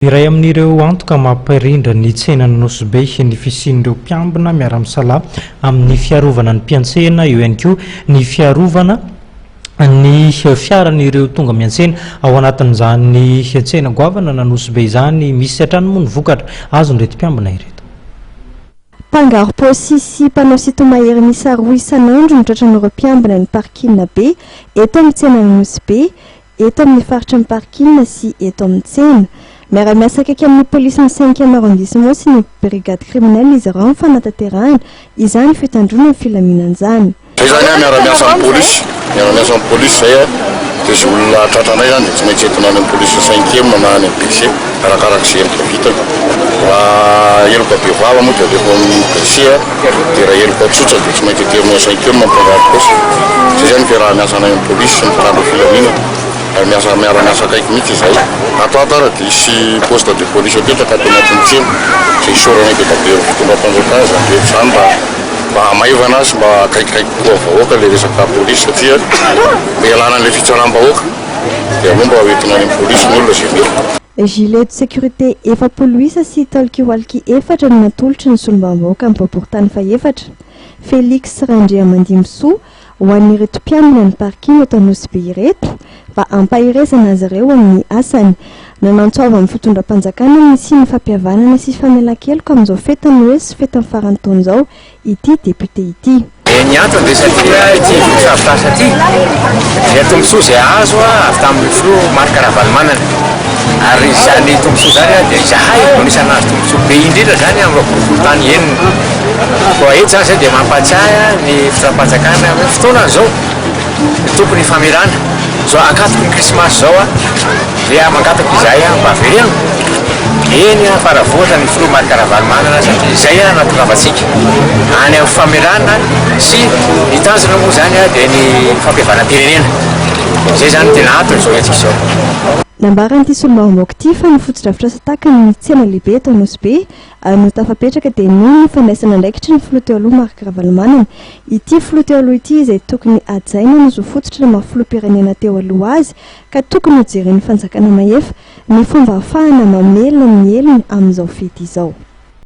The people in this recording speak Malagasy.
Iray amin'ireo antoka mampirindra ny tsenan'ny Nosy Be ny fisian'ireo mpiambina miara-misalaha amin'ny fiarovana ny mpiantsena eo ihany koa ny fiarovana ny fiaran'ireo tonga miantsena ao anatin'izany tsena goavana na Nosy Be izany misy hatrany moa ny vokatra azon'ireto mpiambina ireto. Mpangaro paosy sy mpanao sitomahery miisa roa isan'andro ny tratran'ireo mpiambina ny parkina be eto amin'ny tsenan'ny Nosy Be, eto amin'ny faritra ny parkina sy eto amin'ny tsena. Miara-miasa akaiky amin'ny polisy ny 5e arrondissement sy ny brigade criminelle izy ireo mifanatanterahana izany fitandrona ny filaminan'izany. Izany miara-miasa amin'ny polisy zay dia izy olona tratranay zany dia tsy maintsy entina any amin'ny polisy 5e na any amin'ny PC arakarak'izay eloka vitany. Raha eloka be vava moa dia aleko amin'ny PC dia raha eloka tsotra dia tsy maintsy eterinao 5e mampangaro paosy. Zay zany fiaraha-miasa anay amin'ny polisy sy mitandro filaminana. Miara-miasa akaiky mihitsy izay atao dia isy poste de police apetraka ato anatin'ny tsena izay isorana be fitondram-panjakana zany mba hamaivana azy mba akaikikaiky koa vahoaka ilay resaka polisy satria mba ialana an'ilay fitsaram-bahoaka dia aloha mba hoentina any amin'ny polisy ny olona zay mety. Gilet de sécurité efapolo isa sy tolokioalky efatra no natolotry ny solombam-bahoaka amin'ny boriboritany fahefatra. Félix Randriamandimsoa ho an'ireto mpiambina ny parking eto Nosy Be ireto mba ampahiresana azy ireo amin'ny asany. Nanantsova amin'ny fitondram-panjakana misy ny fampihavanana sy famelan-keloka amin'izao fetany hoe sy fetany farany taona izao ity député ity. Ny antony dia satria ity vosavytasa ity dia tombontsoa izay azo avy tamin'ny filoha Marc Ravalomanana ary izany tombontsoa zany dia izahay anisany azo tombontsoa be indrindra zany amin'ny boriboritany enina. Koa eto zany dia mampatsiahy ny fitondram-panjakana amin'ny fotoanan'izao tokony famerana. Zao akatoko ny krismasy zao dia mangatako izay mba verena eny faravoatra ny filoha Marc Ravalomanana satria izay natongavatsika any amin'ny famerana sy ny tanjona moa zany dia ny fampihavanam-pirenena. Zay zany tena antony zao etsika izao. Nambaran'ity solombam-bahoaka ity fa nifotsy-dravitra satakany ny tsena lehibe eto Nosy Be no tafapetraka dia noho ny fandraisana andraikitra ny filoha teo aloha Marc Ravalomanana. Ity filoha teo aloha ity izay tokony hajaina no zo fototra ny maha-filoham-pirenena teo aloha azy ka tokony ho jeren'ny fanjakana mahefa ny fomba ahafahana mamelona ny heliny amin'izao fety izao.